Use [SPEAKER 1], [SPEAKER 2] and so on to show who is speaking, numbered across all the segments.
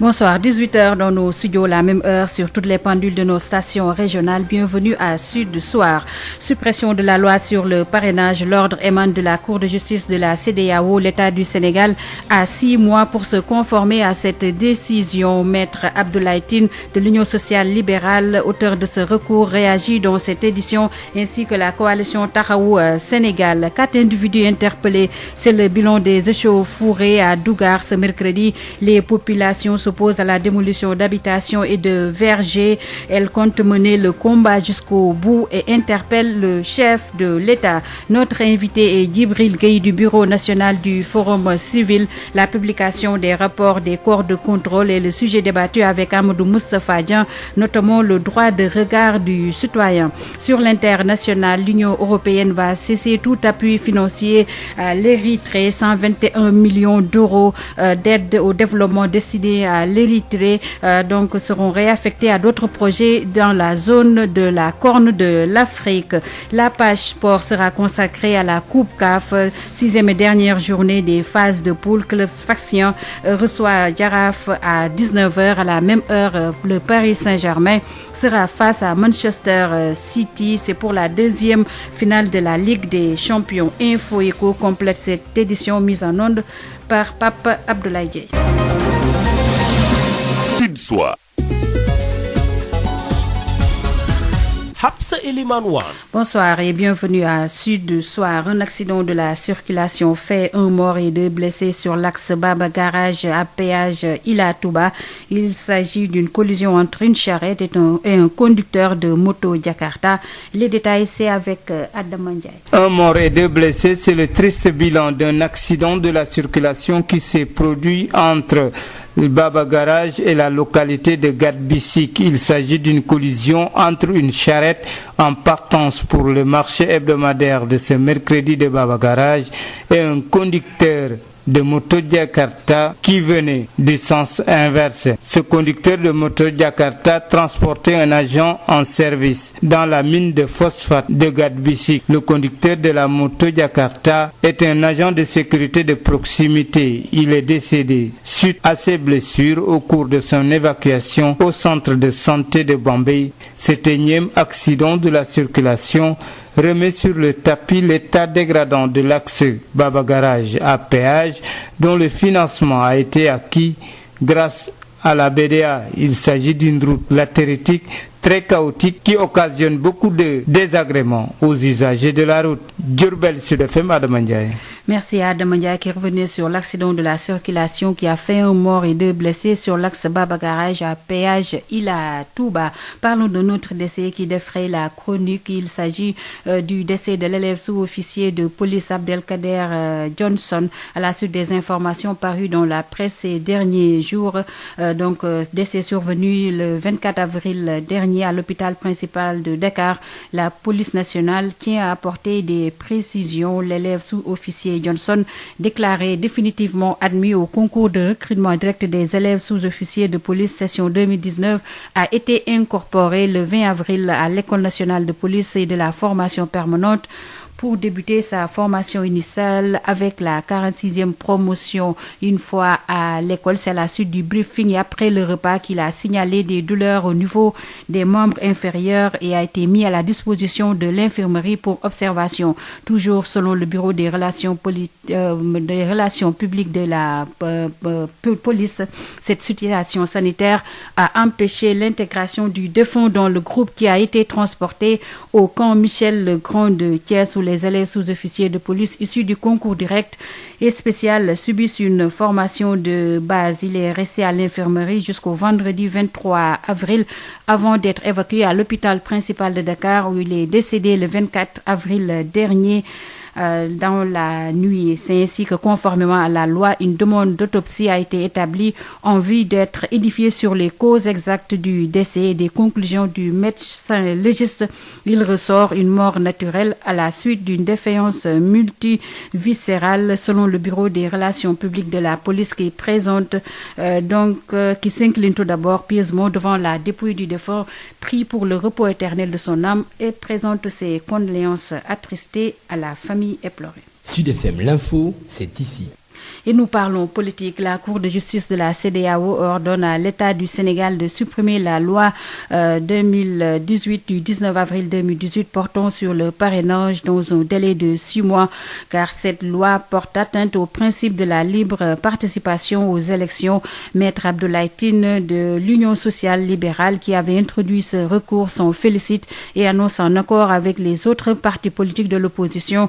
[SPEAKER 1] Bonsoir, 18h dans nos studios, la même heure sur toutes les pendules de nos stations régionales. Bienvenue à Sud Soir. Suppression de la loi sur le parrainage. L'ordre émane de la Cour de justice de la CEDEAO. L'État du Sénégal a 6 mois pour se conformer à cette décision. Maître Abdoulaye Tine de l'Union sociale libérale, auteur de ce recours, réagit dans cette édition, ainsi que la coalition Taxawu Sénégal. 4 individus interpellés. C'est le bilan des échauffourées à Dougar ce mercredi. Les populations s'oppose à la démolition d'habitations et de vergers. Elle compte mener le combat jusqu'au bout et interpelle le chef de l'État. Notre invité est Djibril Gueye du Bureau national du Forum civil. La publication des rapports des corps de contrôle est le sujet débattu avec Amadou Moustapha Dian, notamment le droit de regard du citoyen. Sur l'international, l'Union européenne va cesser tout appui financier à l'Érythrée, 121 millions d'euros d'aide au développement destinés à l'Érythrée seront réaffectés à d'autres projets dans la zone de la Corne de l'Afrique. La page sport sera consacrée à la Coupe CAF, 6e et dernière journée des phases de poule. Club Sfaxien reçoit Jaraaf à 19h. À la même heure, le Paris Saint-Germain sera face à Manchester City. C'est pour la deuxième finale de la Ligue des Champions. Info Éco complète cette édition mise en onde par Pape Abdoulaye Dieye.
[SPEAKER 2] Sud Soir.
[SPEAKER 1] Bonsoir et bienvenue à Sud Soir. Un accident de la circulation fait 1 mort et 2 blessés sur l'axe Baba Garage à péage Ila Touba. Il s'agit d'une collision entre une charrette et un conducteur de moto Jakarta. Les détails, c'est avec Adam Ndiaye.
[SPEAKER 3] 1 mort et 2 blessés, c'est le triste bilan d'un accident de la circulation qui s'est produit entre le Baba Garage et la localité de Gadbissik. Il s'agit d'une collision entre une charrette en partance pour le marché hebdomadaire de ce mercredi de Baba Garage et un conducteur de moto Jakarta qui venait du sens inverse. Ce conducteur de moto Jakarta transportait un agent en service dans la mine de phosphate de Gadbissik. Le conducteur de la moto Jakarta est un agent de sécurité de proximité. Il est décédé suite à ses blessures au cours de son évacuation au centre de santé de Bombay. Cet énième accident de la circulation remet sur le tapis l'état dégradant de l'axe Baba Garage à péage dont le financement a été acquis grâce à la BDA. Il s'agit d'une route latéritique très chaotique qui occasionne beaucoup de désagréments aux usagers de la route. Diourbel Sud FM, Adam Ndiaye.
[SPEAKER 1] Merci à Adam Ndiaye qui revenait sur l'accident de la circulation qui a fait 1 mort et 2 blessés sur l'axe Baba Garage à péage Ila Touba. Parlons de notre décès qui défraie la chronique. Il s'agit du décès de l'élève sous-officier de police Abdelkader Johnson à la suite des informations parues dans la presse ces derniers jours. Décès survenu le 24 avril dernier à l'hôpital principal de Dakar. La police nationale tient à apporter des précisions. L'élève sous-officier Johnson, déclaré définitivement admis au concours de recrutement direct des élèves sous-officiers de police session 2019, a été incorporé le 20 avril à l'École nationale de police et de la formation permanente pour débuter sa formation initiale avec la 46e promotion. Une fois à l'école, c'est à la suite du briefing et après le repas qu'il a signalé des douleurs au niveau des membres inférieurs et a été mis à la disposition de l'infirmerie pour observation. Toujours selon le bureau des relations publiques de la police, cette situation sanitaire a empêché l'intégration du défunt dans le groupe qui a été transporté au camp Michel Legrand de Thiès où les élèves sous-officiers de police issus du concours direct et spécial subissent une formation de base. Il est resté à l'infirmerie jusqu'au vendredi 23 avril avant d'être évacué à l'hôpital principal de Dakar où il est décédé le 24 avril dernier. Dans la nuit. C'est ainsi que, conformément à la loi, une demande d'autopsie a été établie en vue d'être édifiée sur les causes exactes du décès et des conclusions du médecin légiste. Il ressort une mort naturelle à la suite d'une défaillance multiviscérale, selon le bureau des relations publiques de la police qui présente qui s'incline tout d'abord pieusement devant la dépouille du défunt, prie pour le repos éternel de son âme et présente ses condoléances attristées à la famille éplorée.
[SPEAKER 4] Sud FM, l'info, c'est ici.
[SPEAKER 1] Et nous parlons politique. La Cour de justice de la CEDEAO ordonne à l'État du Sénégal de supprimer la loi 2018 du 19 avril 2018 portant sur le parrainage dans un délai de 6 mois, car cette loi porte atteinte au principe de la libre participation aux élections. Maître Abdoulaye Tine de l'Union sociale libérale, qui avait introduit ce recours, s'en félicite et annonce en accord avec les autres partis politiques de l'opposition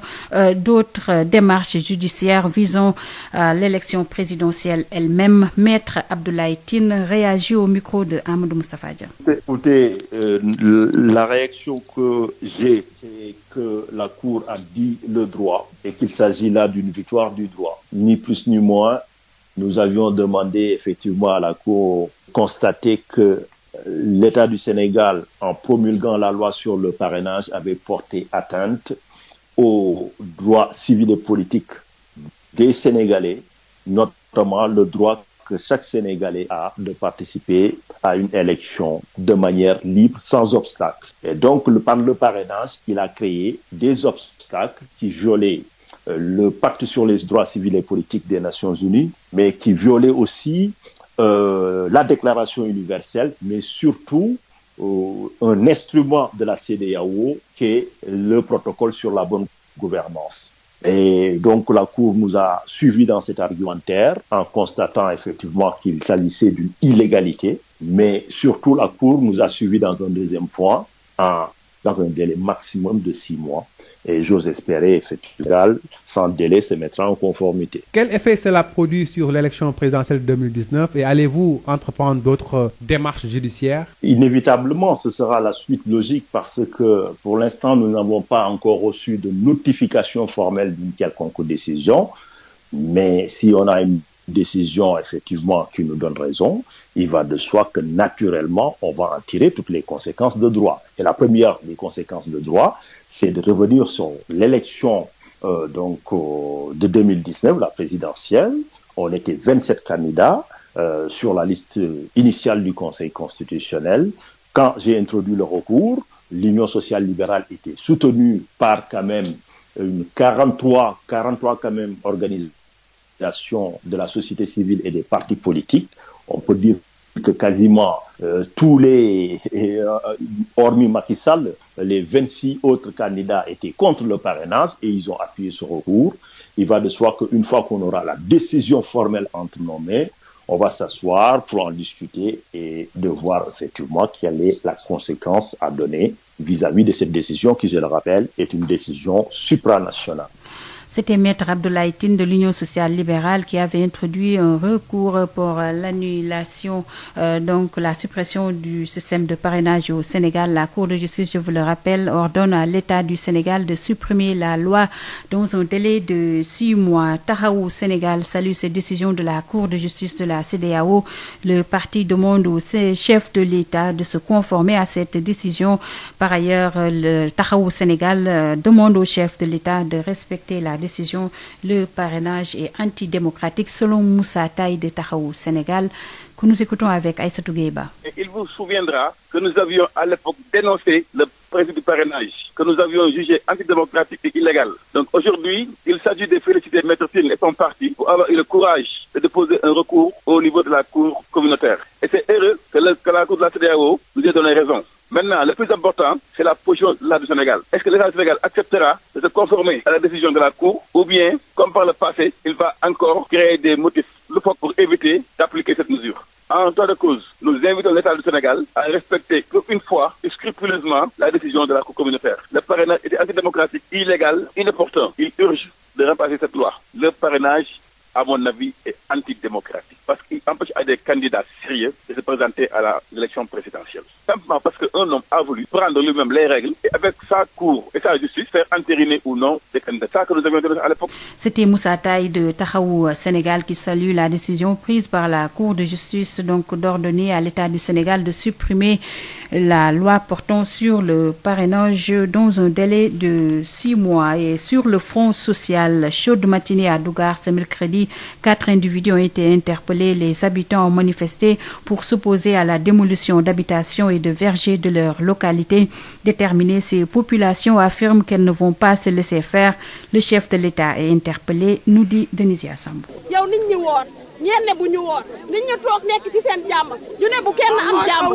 [SPEAKER 1] d'autres démarches judiciaires visant l'élection présidentielle elle-même. Maître Abdoulaye Tine réagit au micro de Amadou Moustapha Dia.
[SPEAKER 2] Écoutez, la réaction que j'ai, c'est que la Cour a dit le droit et qu'il s'agit là d'une victoire du droit. Ni plus ni moins, nous avions demandé effectivement à la Cour de constater que l'État du Sénégal, en promulguant la loi sur le parrainage, avait porté atteinte aux droits civils et politiques des Sénégalais, notamment le droit que chaque Sénégalais a de participer à une élection de manière libre, sans obstacle. Et donc, par le parrainage, il a créé des obstacles qui violaient le pacte sur les droits civils et politiques des Nations Unies, mais qui violaient aussi la Déclaration universelle, mais surtout un instrument de la CEDEAO qui est le protocole sur la bonne gouvernance. Et donc la Cour nous a suivis dans cet argumentaire en constatant effectivement qu'il s'agissait d'une illégalité, mais surtout la Cour nous a suivis dans un deuxième point, dans un délai maximum de 6 mois. Et j'ose espérer, effectivement, sans délai, se mettra en conformité.
[SPEAKER 4] Quel effet cela produit sur l'élection présidentielle 2019 et allez-vous entreprendre d'autres démarches judiciaires?
[SPEAKER 2] Inévitablement, ce sera la suite logique parce que pour l'instant, nous n'avons pas encore reçu de notification formelle d'une quelconque décision. Mais si on a une décision, effectivement, qui nous donne raison, il va de soi que naturellement, on va en tirer toutes les conséquences de droit. Et la première des conséquences de droit, c'est de revenir sur l'élection de 2019, la présidentielle. On était 27 candidats sur la liste initiale du Conseil constitutionnel. Quand j'ai introduit le recours, l'Union sociale libérale était soutenue par quand même une 43 quand même organisations de la société civile et des partis politiques. On peut dire que quasiment tous les, hormis Macky Sall, les 26 autres candidats étaient contre le parrainage et ils ont appuyé ce recours. Il va de soi qu'une fois qu'on aura la décision formelle entre nos mains, on va s'asseoir pour en discuter et de voir effectivement quelle est la conséquence à donner vis-à-vis de cette décision qui, je le rappelle, est une décision supranationale.
[SPEAKER 1] C'était Maître Abdoulaye Tine de l'Union sociale libérale qui avait introduit un recours pour l'annulation, donc la suppression du système de parrainage au Sénégal. La Cour de justice, je vous le rappelle, ordonne à l'État du Sénégal de supprimer la loi dans un délai de 6 mois. Taxawu Sénégal salue cette décision de la Cour de justice de la CEDEAO. Le parti demande au chef de l'État de se conformer à cette décision. Par ailleurs, le Taxawu Sénégal demande au chef de l'État de respecter la décision. Le parrainage est antidémocratique selon Moussa Taï de Taxawu Sénégal, que nous écoutons avec Aïssatou Gueye-Ba.
[SPEAKER 5] Il vous souviendra que nous avions à l'époque dénoncé le principe du parrainage, que nous avions jugé antidémocratique et illégal. Donc aujourd'hui, il s'agit de féliciter Maître Tine et son parti pour avoir eu le courage de déposer un recours au niveau de la Cour communautaire. Et c'est heureux que la Cour de la CEDEAO nous ait donné raison. Maintenant, le plus important, c'est la position de l'État du Sénégal. Est-ce que l'État du Sénégal acceptera de se conformer à la décision de la Cour ou bien, comme par le passé, il va encore créer des motifs loufoques pour éviter d'appliquer cette mesure? En temps de cause, nous invitons l'État du Sénégal à respecter une fois et scrupuleusement la décision de la Cour communautaire. Le parrainage était antidémocratique, illégal, inopportun. Il urge de remplacer cette loi. Le parrainage, à mon avis, est antidémocratique parce qu'il empêche à des candidats sérieux de se présenter à l'élection présidentielle. Simplement parce qu'un homme a voulu prendre lui-même les règles et avec sa cour et sa justice faire entériner ou non des candidats. Ça que nous avions donné à l'époque.
[SPEAKER 1] C'était Moussa Taï de Taxawu Sénégal qui salue la décision prise par la Cour de justice donc d'ordonner à l'État du Sénégal de supprimer la loi portant sur le parrainage dans un délai de 6 mois. Et sur le front social, chaude matinée à Dougar ce mercredi, mercredi. 4 individus ont été interpellés. Les habitants ont manifesté pour s'opposer à la démolition d'habitations et de vergers de leur localité. Déterminées, ces populations affirment qu'elles ne vont pas se laisser faire. Le chef de l'État est interpellé, nous dit Denisia Sambou.
[SPEAKER 6] ñenn bu ñu woor nit ñu toog nekk ci seen jàmm ñu ne bu kenn am jàmm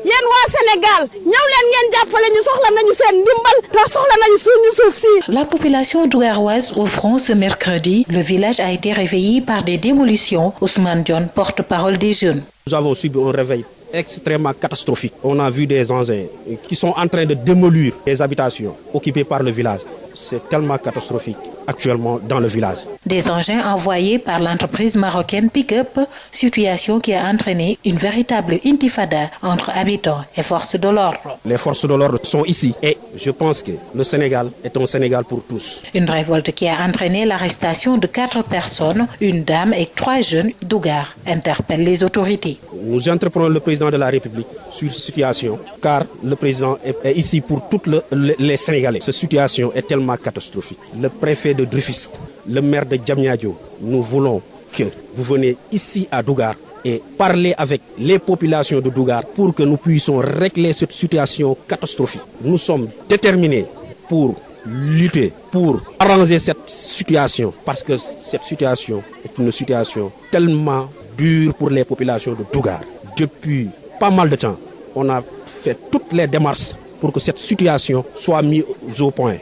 [SPEAKER 6] yéen waa Sénégal ñëw leen ngeen jàppale ñu soxla nañu seen ndimbal te soxla nañu suñu suuf si.
[SPEAKER 7] La population dougaroise au front ce mercredi. Le village a été réveillé par des démolitions. Ousmane Dione, porte-parole des jeunes.
[SPEAKER 8] Nous avons subi un réveil extrêmement catastrophique. On a vu des engins qui sont en train de démolir les habitations occupées par le village. C'est tellement catastrophique actuellement dans le village.
[SPEAKER 7] Des engins envoyés par l'entreprise marocaine Pick-up, situation qui a entraîné une véritable intifada entre habitants et forces de l'ordre.
[SPEAKER 8] Les forces de l'ordre sont ici et je pense que le Sénégal est un Sénégal pour tous.
[SPEAKER 7] Une révolte qui a entraîné l'arrestation de 4 personnes, une dame et 3 jeunes d'Ougar, interpellent les autorités.
[SPEAKER 8] Nous interpellons le président de la République sur cette situation car le président est ici pour tous les Sénégalais. Cette situation est tellement catastrophique. Le préfet de Drufisque, le maire de Diamniadio, nous voulons que vous venez ici à Dougar et parler avec les populations de Dougar pour que nous puissions régler cette situation catastrophique. Nous sommes déterminés pour lutter, pour arranger cette situation parce que cette situation est une situation tellement dure pour les populations de Dougar. Depuis pas mal de temps, on a fait toutes les démarches pour que cette situation soit mise au point.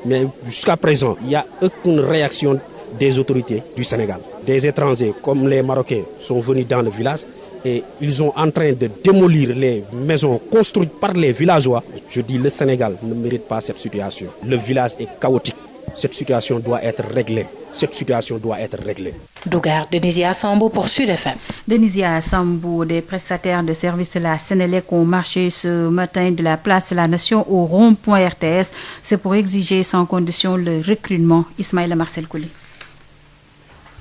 [SPEAKER 8] Mais jusqu'à présent, il n'y a aucune réaction des autorités du Sénégal. Des étrangers comme les Marocains sont venus dans le village et ils sont en train de démolir les maisons construites par les villageois. Je dis le Sénégal ne mérite pas cette situation. Le village est chaotique. Cette situation doit être réglée. Cette situation doit être réglée.
[SPEAKER 7] Dougar, Denisia Sambou pour Sud FM.
[SPEAKER 1] Denisia Sambou, des prestataires de services de la Sénélec ont marché ce matin de la place de la Nation au rond-point RTS. C'est pour exiger sans condition le recrutement. Ismaïla Marcel Kouli.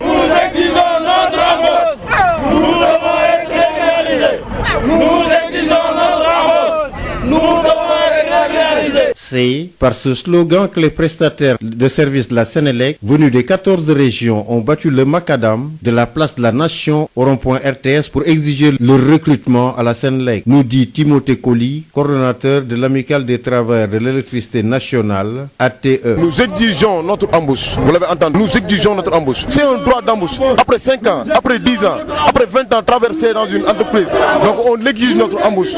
[SPEAKER 9] Nous exigeons notre embauche. Nous devons être réalisés. Nous exigeons notre embauche. Nous devons être réalisés.
[SPEAKER 10] C'est par ce slogan que les prestataires de services de la Sénélec, venus des 14 régions, ont battu le macadam de la place de la Nation au rond-point RTS pour exiger le recrutement à la Sénélec, nous dit Timothée Colli, coordonnateur de l'Amicale des travailleurs de l'électricité nationale, ATE.
[SPEAKER 11] Nous exigeons notre embauche. Vous l'avez entendu, nous exigeons notre embauche. C'est un droit d'embauche. Après 5 ans, après 10 ans, après 20 ans traversés dans une entreprise, donc on exige notre embauche.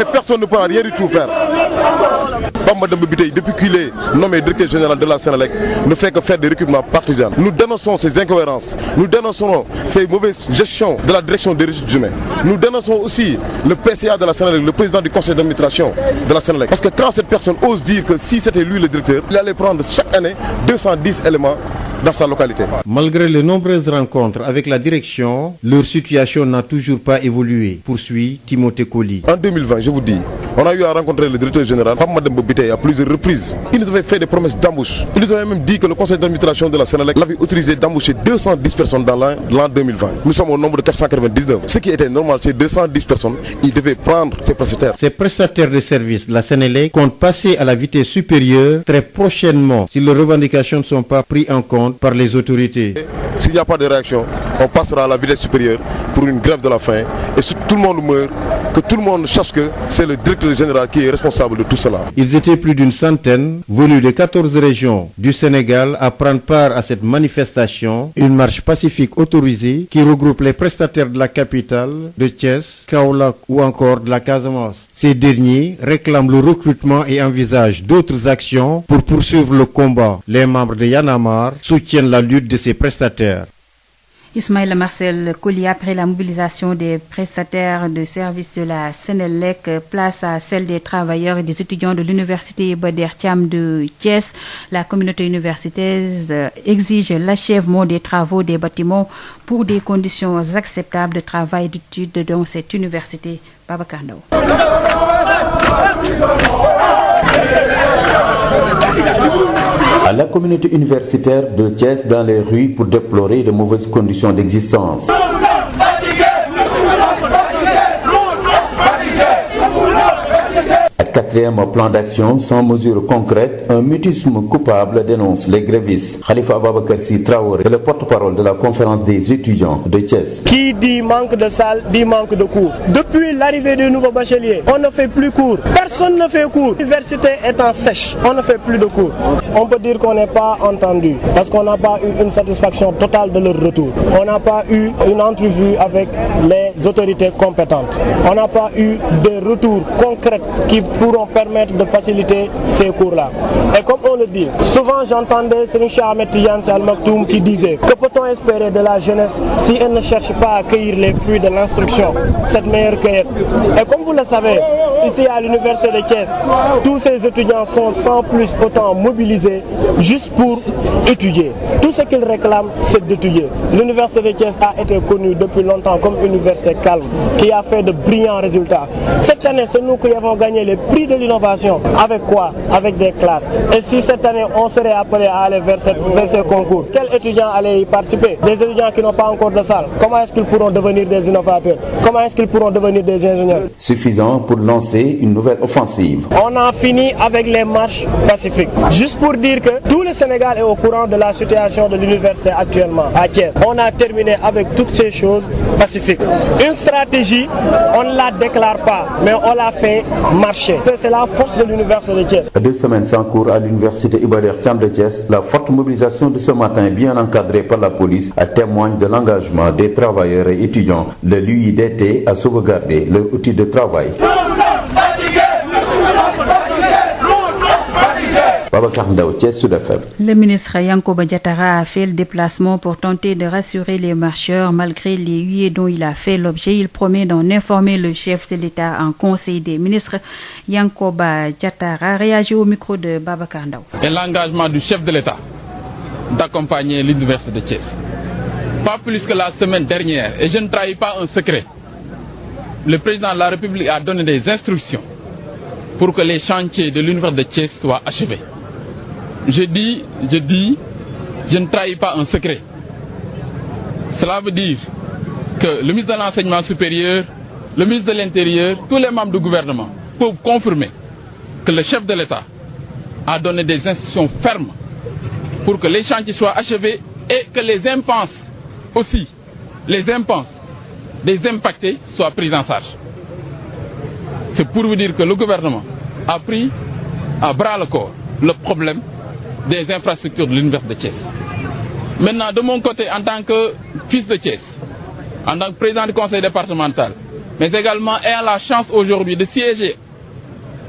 [SPEAKER 11] Et personne ne peut rien du tout faire. Madame Bibitey, depuis qu'il est nommé directeur général de la Sénélec, ne fait que faire des recrutements partisans. Nous dénonçons ces incohérences, nous dénonçons ces mauvaises gestions de la direction des ressources humaines. Nous dénonçons aussi le PCA de la Sénélec, le président du conseil d'administration de la Sénélec. Parce que quand cette personne ose dire que si c'était lui le directeur, il allait prendre chaque année 210 éléments dans sa localité.
[SPEAKER 10] Malgré les nombreuses rencontres avec la direction, leur situation n'a toujours pas évolué, poursuit Timothée Colli.
[SPEAKER 11] En 2020, je vous dis, on a eu à rencontrer le directeur général, Madame Bobité, à plusieurs reprises. Il nous avait fait des promesses d'embauche. Il nous avait même dit que le conseil d'administration de la Sénélec l'avait autorisé d'embaucher 210 personnes dans l'an 2020. Nous sommes au nombre de 499. Ce qui était normal, c'est 210 personnes. Il devait prendre ses prestataires.
[SPEAKER 10] Ces prestataires de services de la Sénélec comptent passer à la vitesse supérieure très prochainement si leurs revendications ne sont pas prises en compte par les autorités.
[SPEAKER 11] S'il n'y a pas de réaction, on passera à la vitesse supérieure pour une grève de la faim. Et si tout le monde meurt, que tout le monde sache que c'est le directeur général qui est responsable de tout cela.
[SPEAKER 10] Ils étaient plus d'une centaine, venus de 14 régions du Sénégal, à prendre part à cette manifestation, une marche pacifique autorisée qui regroupe les prestataires de la capitale, de Thiès, Kaolack ou encore de la Casamance. Ces derniers réclament le recrutement et envisagent d'autres actions pour poursuivre le combat. Les membres de Y'en a marre soutiennent la lutte de ces prestataires.
[SPEAKER 1] Ismaïla Marcel Colli, après la mobilisation des prestataires de services de la Sénélec, place à celle des travailleurs et des étudiants de l'université Bader Thiam de Thiès. La communauté universitaire exige l'achèvement des travaux des bâtiments pour des conditions acceptables de travail et d'études dans cette université. Babacar Ndao.
[SPEAKER 12] À la communauté universitaire de Thiès dans les rues pour déplorer de mauvaises conditions d'existence. Quatrième plan d'action sans mesures concrètes, un mutisme coupable dénonce les grévistes. Khalifa Ababacar Sy Traoré est le porte-parole de la conférence des étudiants de Thiès.
[SPEAKER 13] Qui dit manque de salle, dit manque de cours. Depuis l'arrivée des nouveaux bacheliers, on ne fait plus cours. Personne ne fait cours. L'université étant sèche, on ne fait plus de cours. On peut dire qu'on n'est pas entendu parce qu'on n'a pas eu une satisfaction totale de leur retour. On n'a pas eu une entrevue avec les autorités compétentes. On n'a pas eu de retours concrets qui pourront permettre de faciliter ces cours-là. Et comme on le dit, souvent j'entendais Serigne Cheikh Ahmed Tidiane Sy Al Maktoum qui disait que peut-on espérer de la jeunesse si elle ne cherche pas à cueillir les fruits de l'instruction, cette meilleure cueillette. Et comme vous le savez, ici à l'université de Thiès, tous ces étudiants sont sans plus autant mobilisés juste pour étudier. Tout ce qu'ils réclament, c'est d'étudier. L'université de Thiès a été connue depuis longtemps comme une université calme, qui a fait de brillants résultats. Cette année, c'est nous qui avons gagné les prix de l'innovation. Avec quoi? Avec des classes. Et si cette année, on serait appelé à aller vers ce concours, quels étudiants allaient y participer? Des étudiants qui n'ont pas encore de salle. Comment est-ce qu'ils pourront devenir des innovateurs? Comment est-ce qu'ils pourront devenir des ingénieurs?
[SPEAKER 12] Suffisant pour lancer une nouvelle offensive.
[SPEAKER 13] On a fini avec les marches pacifiques. Juste pour dire que tout le Sénégal est au courant de la situation de l'université actuellement à Thiès. On a terminé avec toutes ces choses pacifiques. Une stratégie, on ne la déclare pas, mais on l'a fait marcher. C'est la force de l'université de Thiès.
[SPEAKER 12] 2 semaines sans cours à l'université Iba Der Thiam de Thiès, la forte mobilisation de ce matin, bien encadrée par la police, témoigne de l'engagement des travailleurs et étudiants. Le l'UIDT a sauvegardé leur outil de travail.
[SPEAKER 1] Le ministre Yankoba Diattara a fait le déplacement pour tenter de rassurer les marcheurs malgré les huées dont il a fait l'objet. Il promet d'en informer le chef de l'État en Conseil des ministres. Yankoba Diattara réagit au micro de Babacar Ndaw.
[SPEAKER 14] Et l'engagement du chef de l'État d'accompagner l'université de Thiès. Pas plus que la semaine dernière, et je ne trahis pas un secret, le président de la République a donné des instructions pour que les chantiers de l'université de Thiès soient achevés. Je dis, je ne trahis pas un secret. Cela veut dire que le ministre de l'Enseignement supérieur, le ministre de l'Intérieur, tous les membres du gouvernement peuvent confirmer que le chef de l'État a donné des instructions fermes pour que les chantiers soient achevés et que les impenses aussi, les impenses des impactés soient pris en charge. C'est pour vous dire que le gouvernement a pris à bras le corps le problème des infrastructures de l'université de Thiès. Maintenant, de mon côté, en tant que fils de Thiès, en tant que président du conseil départemental, mais également ayant la chance aujourd'hui de siéger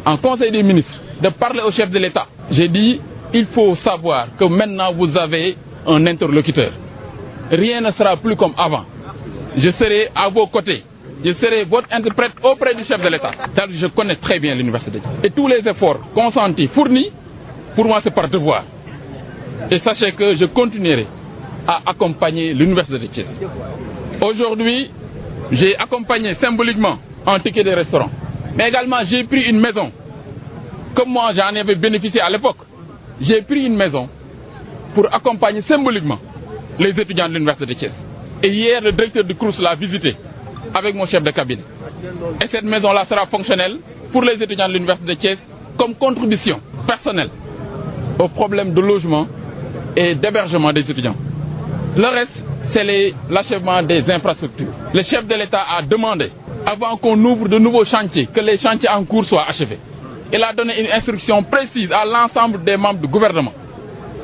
[SPEAKER 14] en conseil des ministres, de parler au chef de l'État, j'ai dit, il faut savoir que maintenant vous avez un interlocuteur. Rien ne sera plus comme avant. Je serai à vos côtés. Je serai votre interprète auprès du chef de l'État. Car je connais très bien l'université. Et tous les efforts consentis, fournis, pour moi c'est par devoir. Et sachez que je continuerai à accompagner l'université de Thiès. Aujourd'hui, j'ai accompagné symboliquement un ticket de restaurant. Mais également j'ai pris une maison. Comme moi j'en avais bénéficié à l'époque. J'ai pris une maison pour accompagner symboliquement les étudiants de l'université de Thiès. Et hier, le directeur du CROUS l'a visité avec mon chef de cabinet. Et cette maison-là sera fonctionnelle pour les étudiants de l'université de Thiès comme contribution personnelle au problème de logement et d'hébergement des étudiants. Le reste, c'est l'achèvement des infrastructures. Le chef de l'État a demandé, avant qu'on ouvre de nouveaux chantiers, que les chantiers en cours soient achevés. Il a donné une instruction précise à l'ensemble des membres du gouvernement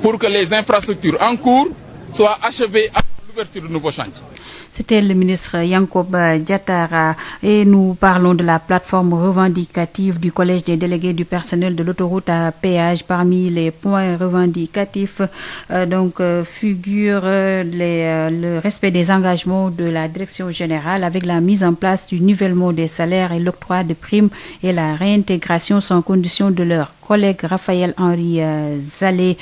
[SPEAKER 14] pour que les infrastructures en cours soient achevées à l'ouverture de nouveaux chantiers.
[SPEAKER 1] C'était le ministre Yankoba Diattara et nous parlons de la plateforme revendicative du Collège des délégués du personnel de l'autoroute à péage. Parmi les points revendicatifs figure le respect des engagements de la direction générale avec la mise en place du nivellement des salaires et l'octroi de primes et la réintégration sans condition de leur collègue Raphaël Henri Zalé.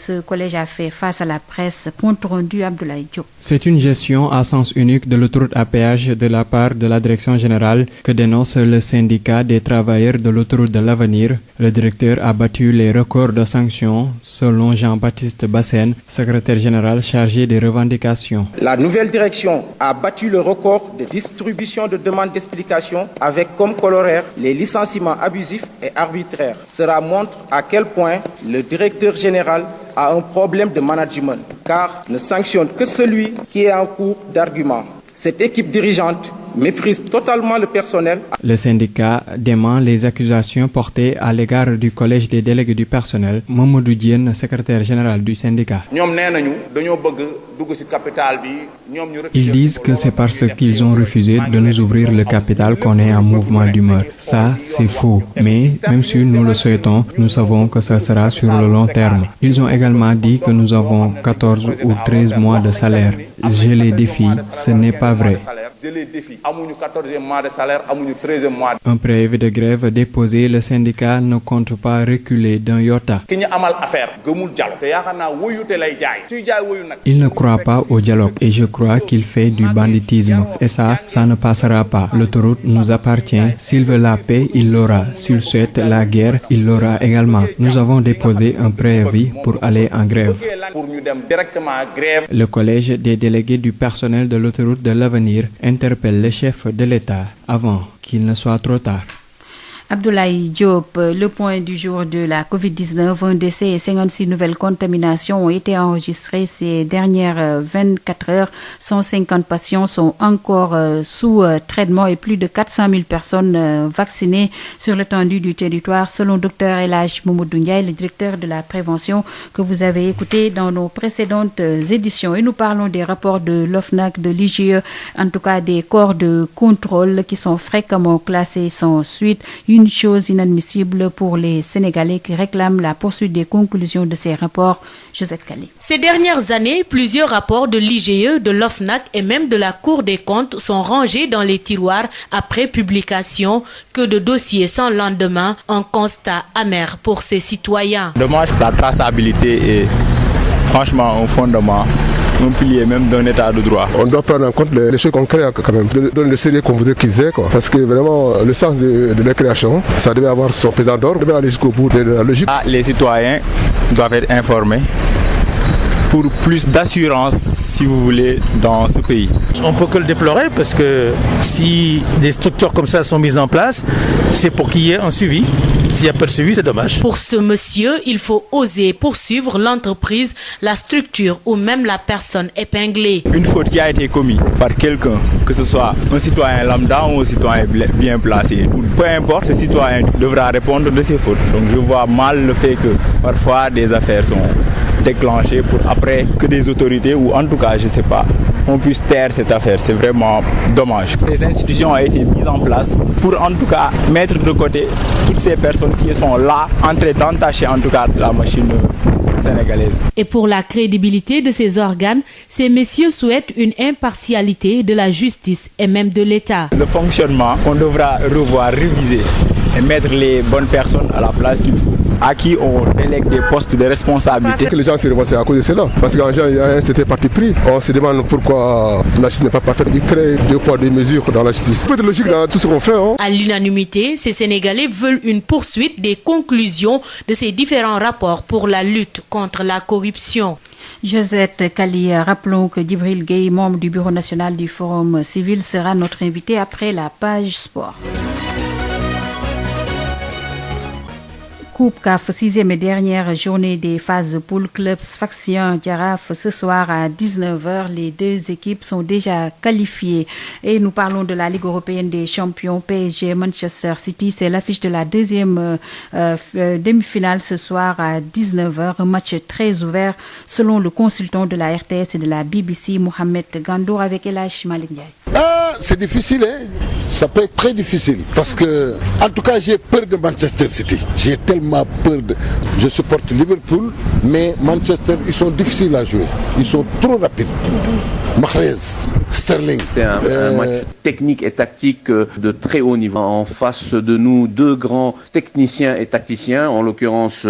[SPEAKER 1] Ce collège a fait face à la presse. Compte rendu Abdoulaye Diop.
[SPEAKER 15] C'est une gestion à sens unique de l'autoroute à péage de la part de la direction générale que dénonce le syndicat des travailleurs de l'autoroute de l'Avenir. Le directeur a battu les records de sanctions, selon Jean-Baptiste Bassène, secrétaire général chargé des revendications.
[SPEAKER 16] La nouvelle direction a battu le record de distribution de demandes d'explication avec comme corollaire les licenciements abusifs et arbitraires. Cela montre à quel point le directeur général a un problème de management, car ne sanctionne que celui qui est en cours d'argument. Cette équipe dirigeante méprise totalement le personnel.
[SPEAKER 15] Le syndicat dément les accusations portées à l'égard du collège des délégués du personnel. Mamadou Diène, secrétaire général du syndicat. Ils disent que c'est parce qu'ils ont refusé de nous ouvrir le capital qu'on est en mouvement d'humeur. Ça, c'est faux. Mais même si nous le souhaitons, nous savons que ça sera sur le long terme. Ils ont également dit que nous avons 14 ou 13 mois de salaire. Je les défie, ce n'est pas vrai. Un préavis de grève déposé, le syndicat ne compte pas reculer d'un iota. Il ne croit pas au dialogue et je crois qu'il fait du banditisme. Et ça ne passera pas. L'autoroute nous appartient. S'il veut la paix, il l'aura. S'il souhaite la guerre, il l'aura également. Nous avons déposé un préavis pour aller en grève. Le collège des délégués du personnel de l'autoroute de l'Avenir interpelle le chef de l'État avant qu'il ne soit trop tard.
[SPEAKER 1] Abdoulaye Diop, le point du jour de la COVID-19, un décès et 56 nouvelles contaminations ont été enregistrées ces dernières 24 heures. 150 patients sont encore sous traitement et plus de 400 000 personnes vaccinées sur l'étendue du territoire, selon Dr Elhadji Mamadou Ndiaye, le directeur de la prévention que vous avez écouté dans nos précédentes éditions. Et nous parlons des rapports de l'OFNAC, de l'IGE, en tout cas des corps de contrôle qui sont fréquemment classés sans suite. Une chose inadmissible pour les Sénégalais qui réclament la poursuite des conclusions de ces rapports. Josette Kali.
[SPEAKER 17] Ces dernières années, plusieurs rapports de l'IGE, de l'OFNAC et même de la Cour des comptes sont rangés dans les tiroirs après publication. Que de dossiers sans lendemain, un constat amer pour ces citoyens.
[SPEAKER 18] Dommage, la traçabilité est franchement un fondement, un pilier même d'un état de droit.
[SPEAKER 11] On doit prendre en compte les choses concrètes quand même, donner le sérieux qu'on voudrait qu'ils aient, quoi. Parce que vraiment, le sens de la création, ça devait avoir son pesant d'or, devait aller jusqu'au bout de la logique.
[SPEAKER 18] Les citoyens doivent être informés pour plus d'assurance, si vous voulez, dans ce pays.
[SPEAKER 19] On ne peut que le déplorer parce que si des structures comme ça sont mises en place, c'est pour qu'il y ait un suivi. S'il n'y a pas de suivi, c'est dommage.
[SPEAKER 17] Pour ce monsieur, il faut oser poursuivre l'entreprise, la structure ou même la personne épinglée.
[SPEAKER 18] Une faute qui a été commise par quelqu'un, que ce soit un citoyen lambda ou un citoyen bien placé, peu importe, ce citoyen devra répondre de ses fautes. Donc je vois mal le fait que parfois des affaires sont déclenchées pour après que des autorités ou en tout cas, je ne sais pas, on puisse taire cette affaire. C'est vraiment dommage. Ces institutions ont été mises en place pour en tout cas mettre de côté toutes ces personnes qui sont là, en train d'entacher en tout cas la machine sénégalaise.
[SPEAKER 17] Et pour la crédibilité de ces organes, ces messieurs souhaitent une impartialité de la justice et même de l'État.
[SPEAKER 18] Le fonctionnement, on devra revoir, réviser et mettre les bonnes personnes à la place qu'il faut, à qui on délègue des postes de responsabilité.
[SPEAKER 11] Que les gens se révoltent à cause de cela, parce qu'en général, c'était parti pris. On se demande pourquoi la justice n'est pas parfaite. Ils créent deux poids, deux mesures dans la justice. Il faut être logique dans tout ce qu'on fait.
[SPEAKER 17] À l'unanimité, ces Sénégalais veulent une poursuite des conclusions de ces différents rapports pour la lutte contre la corruption.
[SPEAKER 1] Josette Kali, rappelons que Djibril Gueye, membre du Bureau national du Forum civil, sera notre invité après la page sport. Coupe CAF, 6e et dernière journée des phases poule club Sfaxien Jaraaf ce soir à 19h. Les deux équipes sont déjà qualifiées. Et nous parlons de la Ligue européenne des champions PSG Manchester City. C'est l'affiche de la deuxième demi-finale ce soir à 19h. Un match très ouvert selon le consultant de la RTS et de la BBC, Mohamed Gandour, avec Elhadji Malick Ndiaye.
[SPEAKER 20] C'est difficile, hein?
[SPEAKER 11] ça peut être très difficile parce que, en tout cas, j'ai peur de Manchester City. J'ai tellement peur de... Je supporte Liverpool, mais Manchester, ils sont difficiles à jouer. Ils sont trop rapides. Mahrez, Sterling.
[SPEAKER 20] C'est un match technique et tactique de très haut niveau. En face de nous, deux grands techniciens et tacticiens, en l'occurrence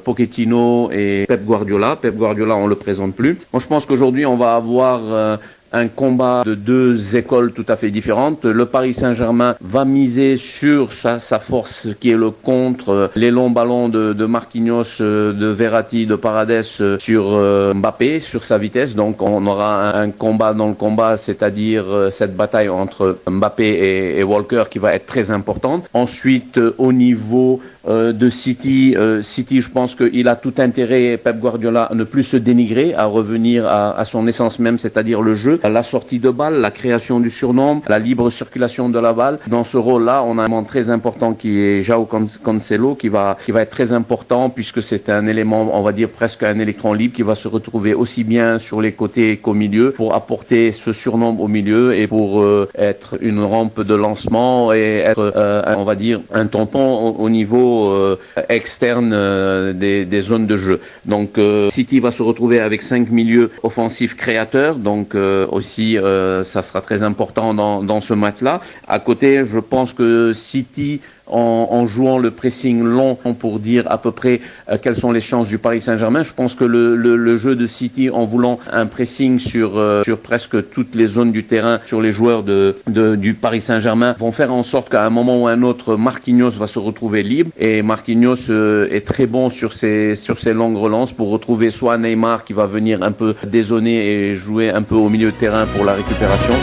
[SPEAKER 20] Pochettino et Pep Guardiola. Pep Guardiola, on ne le présente plus. Moi, je pense qu'aujourd'hui, on va avoir un combat de deux écoles tout à fait différentes. Le Paris Saint-Germain va miser sur sa force qui est le contre, les longs ballons de Marquinhos, de Verratti, de Paredes sur Mbappé, sur sa vitesse. Donc on aura un combat dans le combat, c'est-à-dire cette bataille entre Mbappé et Walker qui va être très importante. Ensuite, au niveau de City, je pense qu'il a tout intérêt, Pep Guardiola, à ne plus se dénigrer, à revenir à son essence même, c'est-à-dire le jeu, la sortie de balle, la création du surnombre, la libre circulation de la balle. Dans ce rôle-là, on a un élément très important qui est João Cancelo, qui va être très important puisque c'est un élément, on va dire presque un électron libre qui va se retrouver aussi bien sur les côtés qu'au milieu pour apporter ce surnombre au milieu et pour être une rampe de lancement et être, on va dire, un tampon au niveau externe des zones de jeu. Donc City va se retrouver avec 5 milieux offensifs créateurs, donc aussi ça sera très important dans ce match-là. À côté, je pense que City, en jouant le pressing long pour dire à peu près quelles sont les chances du Paris Saint-Germain, je pense que le jeu de City, en voulant un pressing sur presque toutes les zones du terrain, sur les joueurs du Paris Saint-Germain, vont faire en sorte qu'à un moment ou à un autre, Marquinhos va se retrouver libre. Et Marquinhos est très bon sur ces longues relances pour retrouver soit Neymar qui va venir un peu dézonner et jouer un peu au milieu de terrain pour la récupération.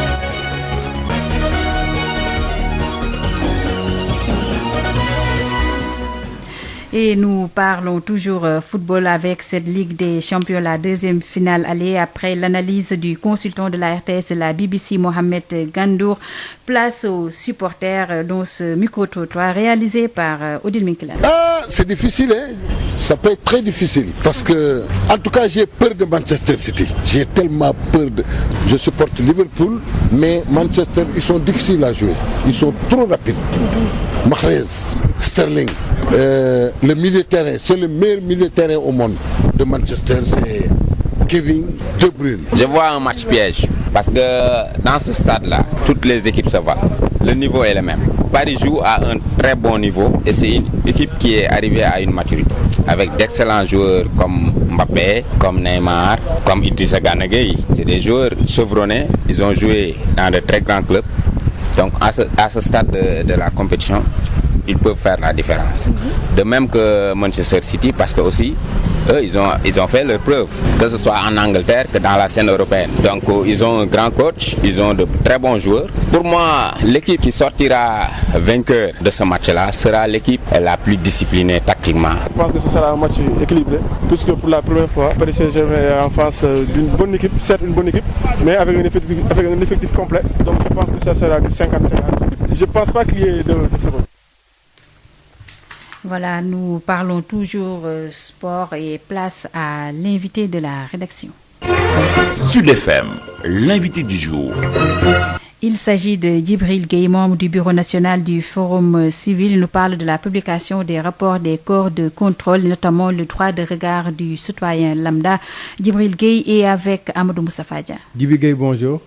[SPEAKER 1] Et nous parlons toujours football avec cette Ligue des Champions, la deuxième finale allée après l'analyse du consultant de la RTS et la BBC, Mohamed Gandour. Place aux supporters dans ce micro-trottoir réalisé par Odile Minkelan.
[SPEAKER 11] C'est difficile, hein? Ça peut être très difficile parce que, en tout cas, j'ai peur de Manchester City. J'ai tellement peur de... Je supporte Liverpool, mais Manchester, ils sont difficiles à jouer. Ils sont trop rapides. Mahrez, Sterling, le milieu de terrain, c'est le meilleur milieu de terrain au monde de Manchester, c'est Kevin De Bruyne.
[SPEAKER 21] Je vois un match piège parce que dans ce stade-là, toutes les équipes se valent. Le niveau est le même. Paris joue à un très bon niveau et c'est une équipe qui est arrivée à une maturité avec d'excellents joueurs comme Mbappé, comme Neymar, comme Idrissa Gana Gueye. C'est des joueurs chevronnés, ils ont joué dans de très grands clubs. Donc à ce stade de la compétition, ils peuvent faire la différence. De même que Manchester City, parce que aussi, eux, ils ont fait leur preuve, que ce soit en Angleterre que dans la scène européenne. Donc ils ont un grand coach, ils ont de très bons joueurs. Pour moi, l'équipe qui sortira vainqueur de ce match-là sera l'équipe la plus disciplinée tactiquement.
[SPEAKER 13] Je pense que ce sera un match équilibré, puisque pour la première fois, Paris Saint-Germain est en face d'une bonne équipe, certes une bonne équipe, mais avec un effectif complet. Donc je pense que ça sera du 50-50. Je ne pense pas qu'il y ait de football.
[SPEAKER 1] Voilà, nous parlons toujours sport et place à l'invité de la rédaction.
[SPEAKER 22] Sud FM, l'invité du jour.
[SPEAKER 1] Il s'agit de Djibril Gueye, membre du Bureau national du Forum civil. Il nous parle de la publication des rapports des corps de contrôle, notamment le droit de regard du citoyen lambda. Djibril Gueye est avec Amadou Moussa Fadia.
[SPEAKER 4] Djibril Gueye, bonjour.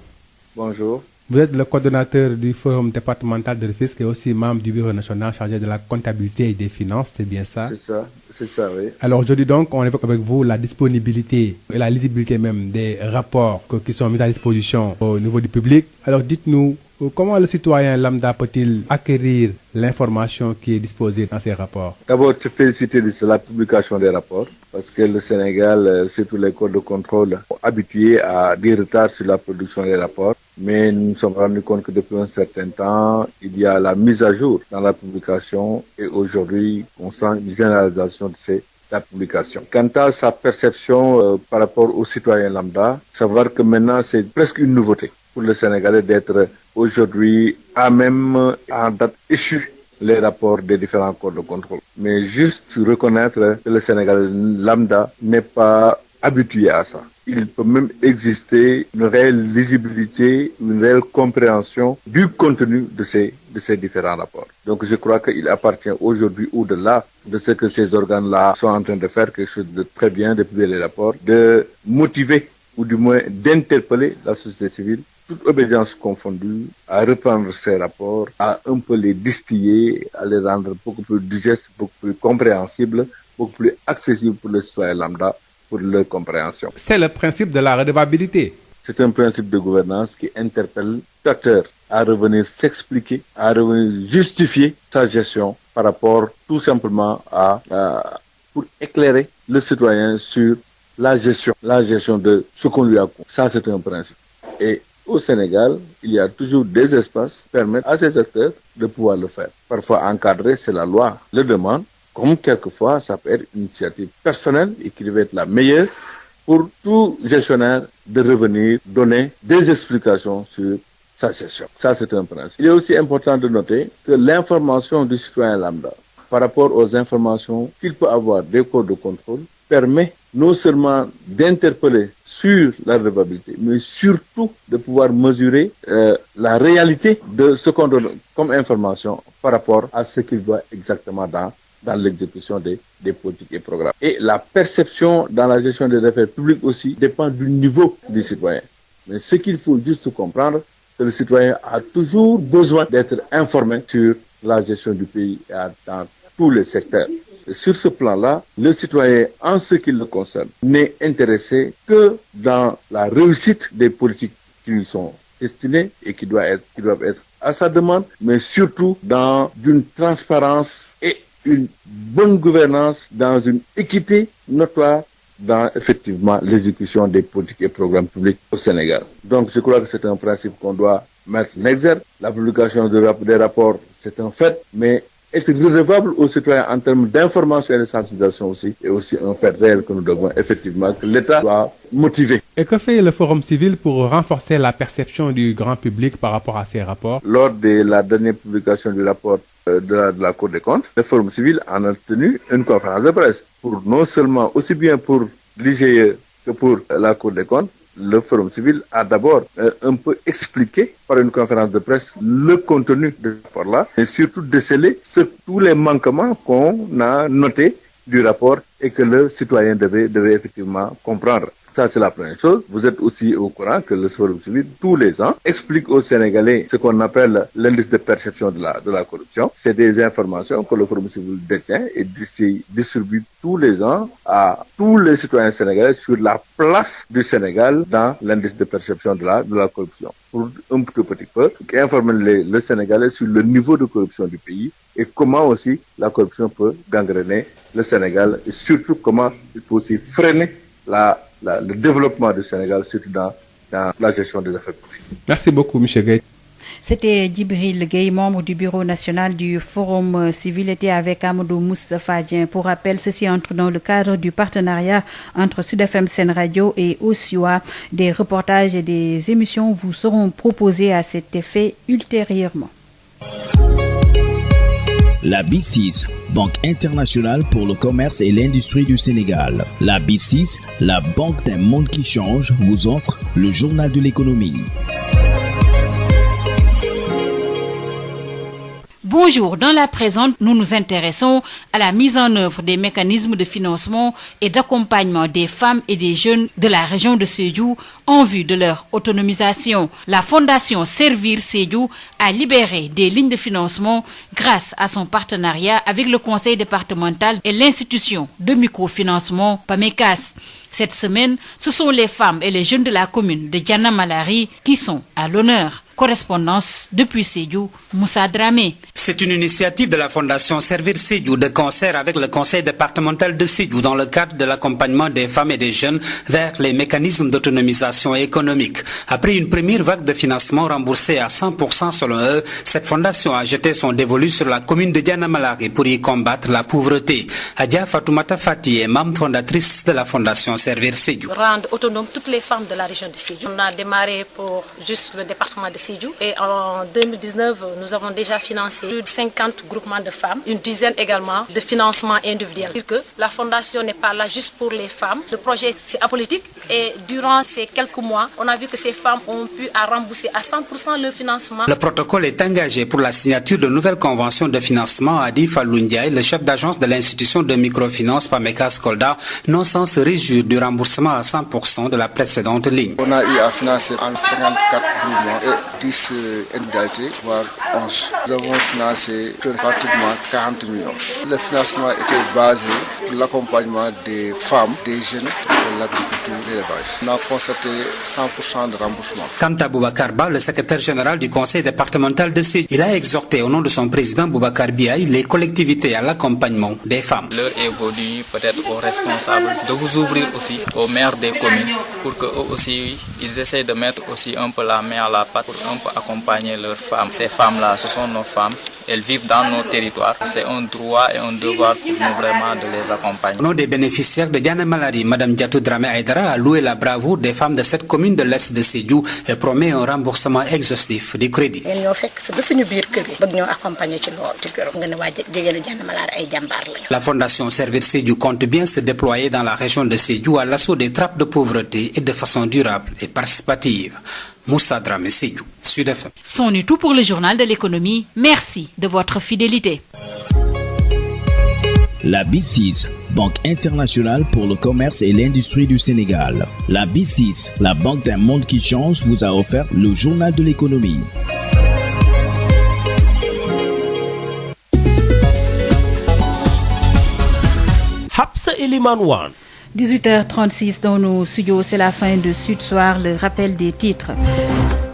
[SPEAKER 23] Bonjour.
[SPEAKER 4] Vous êtes le coordonnateur du Forum départemental de Rufisque et aussi membre du Bureau national chargé de la comptabilité et des finances, c'est bien ça?
[SPEAKER 23] C'est ça, oui.
[SPEAKER 4] Alors aujourd'hui donc, on évoque avec vous la disponibilité et la lisibilité même des rapports qui sont mis à disposition au niveau du public. Alors dites-nous, comment le citoyen lambda peut-il acquérir l'information qui est disposée dans ces rapports?
[SPEAKER 23] D'abord, se féliciter de la publication des rapports, parce que le Sénégal, surtout les corps de contrôle, sont habitués à des retards sur la production des rapports. Mais nous nous sommes rendus compte que depuis un certain temps, il y a la mise à jour dans la publication et aujourd'hui, on sent une généralisation de la publication. Quant à sa perception par rapport aux citoyens lambda, savoir que maintenant c'est presque une nouveauté pour le Sénégalais d'être aujourd'hui à même en date échue les rapports des différents corps de contrôle. Mais juste reconnaître que le Sénégalais lambda n'est pas habitué à ça. il peut même exister une réelle lisibilité, une réelle compréhension du contenu de ces différents rapports. Donc je crois qu'il appartient aujourd'hui, au-delà de ce que ces organes-là sont en train de faire, quelque chose de très bien, de publier les rapports, de motiver ou du moins d'interpeller la société civile, toute obédience confondue, à reprendre ces rapports, à un peu les distiller, à les rendre beaucoup plus digestes, beaucoup plus compréhensibles, beaucoup plus accessibles pour les citoyens lambda, pour leur compréhension.
[SPEAKER 4] C'est le principe de la redevabilité.
[SPEAKER 23] C'est un principe de gouvernance qui interpelle l'acteur à revenir s'expliquer, à revenir justifier sa gestion par rapport tout simplement pour éclairer le citoyen sur la gestion de ce qu'on lui a confié. Ça, c'est un principe. Et au Sénégal, il y a toujours des espaces qui permettent à ces acteurs de pouvoir le faire. Parfois encadré, c'est la loi le demande, comme quelquefois, ça peut être une initiative personnelle et qui devait être la meilleure pour tout gestionnaire de revenir donner des explications sur sa gestion. Ça, c'est un principe. Il est aussi important de noter que l'information du citoyen lambda par rapport aux informations qu'il peut avoir des corps de contrôle permet non seulement d'interpeller sur la redevabilité, mais surtout de pouvoir mesurer la réalité de ce qu'on donne comme information par rapport à ce qu'il voit exactement dans l'exécution des politiques et programmes. Et la perception dans la gestion des affaires publiques aussi dépend du niveau du citoyen. Mais ce qu'il faut juste comprendre, c'est que le citoyen a toujours besoin d'être informé sur la gestion du pays dans tous les secteurs. Et sur ce plan-là, le citoyen, en ce qui le concerne, n'est intéressé que dans la réussite des politiques qui lui sont destinées et qui doivent être à sa demande, mais surtout dans une transparence et une bonne gouvernance, dans une équité notoire dans effectivement l'exécution des politiques et programmes publics au Sénégal. Donc je crois que c'est un principe qu'on doit mettre en exergue. La publication des rapports, c'est un fait, mais être redevable aux citoyens en termes d'information et de sensibilisation aussi, est aussi un fait réel que nous devons effectivement, que l'État doit motiver.
[SPEAKER 4] Et que fait le Forum civil pour renforcer la perception du grand public par rapport à ces rapports?
[SPEAKER 23] Lors de la dernière publication du rapport de la Cour des comptes, le Forum civil en a tenu une conférence de presse pour non seulement, aussi bien pour l'IGE que pour la Cour des comptes. Le Forum civil a d'abord un peu expliqué par une conférence de presse le contenu de ce rapport-là et surtout déceler tous les manquements qu'on a notés du rapport et que le citoyen devait effectivement comprendre. Ça, c'est la première chose. Vous êtes aussi au courant que le Forum civil, tous les ans, explique aux Sénégalais ce qu'on appelle l'indice de perception de la corruption. C'est des informations que le Forum civil détient et distribue tous les ans à tous les citoyens sénégalais sur la place du Sénégal dans l'indice de perception de la corruption. Pour un tout petit peu, informer les Sénégalais sur le niveau de corruption du pays et comment aussi la corruption peut gangréner le Sénégal et surtout comment il faut aussi freiner le développement du Sénégal, surtout dans la gestion des affaires publiques.
[SPEAKER 4] Merci beaucoup, M. Gueye.
[SPEAKER 1] C'était Djibril Gueye, membre du bureau national du Forum civil, était avec Amadou Moustapha Dien. Pour rappel, ceci entre dans le cadre du partenariat entre Sud FM Sen Radio et Osiwa. Des reportages et des émissions vous seront proposés à cet effet ultérieurement.
[SPEAKER 2] La B6, Banque internationale pour le commerce et l'industrie du Sénégal. La B6, la banque d'un monde qui change, vous offre le journal de l'économie.
[SPEAKER 1] Bonjour, dans la présente, nous nous intéressons à la mise en œuvre des mécanismes de financement et d'accompagnement des femmes et des jeunes de la région de Sédhiou en vue de leur autonomisation. La Fondation Servir Sédhiou a libéré des lignes de financement grâce à son partenariat avec le conseil départemental et l'institution de microfinancement PAMECAS. Cette semaine, ce sont les femmes et les jeunes de la commune de Diana-Malari qui sont à l'honneur. Correspondance depuis Sédhiou, Moussa Dramé.
[SPEAKER 3] C'est une initiative de la Fondation Servir Sédhiou de concert avec le conseil départemental de Sédhiou dans le cadre de l'accompagnement des femmes et des jeunes vers les mécanismes d'autonomisation économique. Après une première vague de financement remboursée à 100% selon eux, cette fondation a jeté son dévolu sur la commune de Diana-Malari pour y combattre la pauvreté. Adia Fatoumata Fati est membre fondatrice de la Fondation Servir Sédhiou.
[SPEAKER 5] Rendre autonome toutes les femmes de la région de Sédhiou. On a démarré pour juste le département de Sédhiou Sédhiou. Et en 2019, nous avons déjà financé plus de 50 groupements de femmes, une dizaine également de financements individuels. C'est-à-dire que la fondation n'est pas là juste pour les femmes. Le projet, c'est apolitique. Et durant ces quelques mois, on a vu que ces femmes ont pu rembourser à 100% le financement.
[SPEAKER 3] Le protocole est engagé pour la signature de nouvelles conventions de financement, a dit Fallou Ndiaye, le chef d'agence de l'institution de microfinance PAMECAS Kolda, non sans se réjouir du remboursement à 100% de la précédente ligne.
[SPEAKER 6] On a eu à financer en 54 groupements et 10 individualités, voire 11. Nous avons financé pratiquement 40 millions. Le financement était basé sur l'accompagnement des femmes, des jeunes, de l'agriculture et l'élevage. On a constaté 100% de remboursement.
[SPEAKER 3] Quant à Boubacar Ba, le secrétaire général du conseil départemental de Sédhiou, il a exhorté au nom de son président Boubacar Biaye les collectivités à l'accompagnement des femmes.
[SPEAKER 8] L'heure est venue peut-être aux responsables de vous ouvrir aussi aux maires des communes pour qu'eux aussi ils essayent de mettre aussi un peu la main à la pâte pour un peu accompagner leurs femmes. Ces femmes-là, ce sont nos femmes. Elles vivent dans nos territoires. C'est un droit et un devoir pour nous vraiment de les accompagner.
[SPEAKER 3] Au nom des bénéficiaires de Diana Malari, Mme Diatou Dramé Aïdara a loué la bravoure des femmes de cette commune de l'Est de Sédhiou et promet un remboursement exhaustif du crédit. La fondation Servir Sédhiou compte bien se déployer dans la région de Sédhiou à l'assaut des trappes de pauvreté et de façon durable et participative. Moussa Dramé Sédhiou, Sud FM.
[SPEAKER 1] C'en est tout pour le journal de l'économie. Merci de votre fidélité.
[SPEAKER 2] La B6, Banque internationale pour le commerce et l'industrie du Sénégal. La B6, la banque d'un monde qui change, vous a offert le journal de l'économie.
[SPEAKER 24] Hapsa Eliman Wan.
[SPEAKER 1] 18h36 dans nos studios, c'est la fin de Sud Soir, le rappel des titres.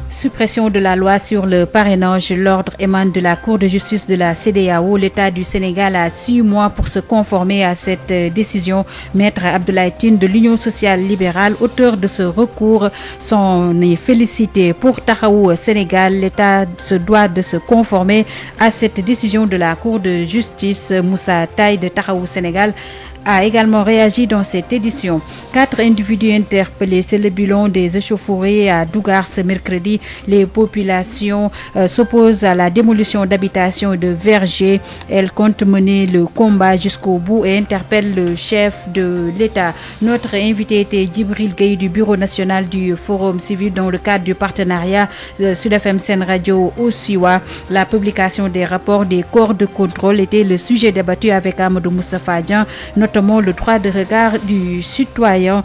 [SPEAKER 1] Suppression de la loi sur le parrainage, l'ordre émane de la Cour de justice de la CEDEAO. L'État du Sénégal a 6 mois pour se conformer à cette décision. Maître Abdoulaye Tine de l'Union sociale libérale, auteur de ce recours, s'en est félicité. Pour Taxawu Sénégal, l'État se doit de se conformer à cette décision de la Cour de justice. Moussa Taye de Taxawu Sénégal a également réagi dans cette édition. 4 individus interpellés, c'est le bilan des échauffourées à Dougar ce mercredi. Les populations s'opposent à la démolition d'habitations et de vergers. Elles comptent mener le combat jusqu'au bout et interpellent le chef de l'État. Notre invité était Djibril Gueye du Bureau national du Forum civil dans le cadre du partenariat Sud FM Sen Radio au Siwa. La publication des rapports des corps de contrôle était le sujet débattu avec Amadou Moustapha Dian, notamment le droit de regard du citoyen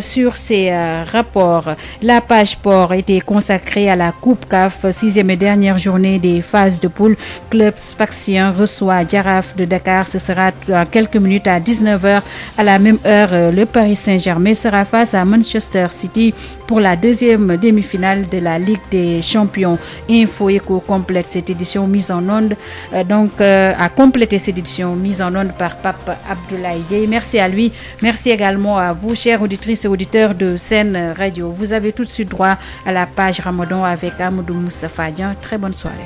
[SPEAKER 1] sur ces rapports. La page sport était consacrée à la Coupe CAF, 6e et dernière journée des phases de poule. Club Sfaxien reçoit Jaraaf de Dakar. Ce sera dans quelques minutes à 19h. À la même heure, le Paris Saint-Germain sera face à Manchester City pour la 2e demi-finale de la Ligue des Champions. Info Éco complète cette édition mise en onde. A complété cette édition mise en onde par Pape Abdoulaye. Merci à lui. Merci également à vous, chères auditrices et auditeurs de Sen Radio. Vous avez tout de suite droit à la page Ramadan avec Amadou Moustapha Dian. Très bonne soirée.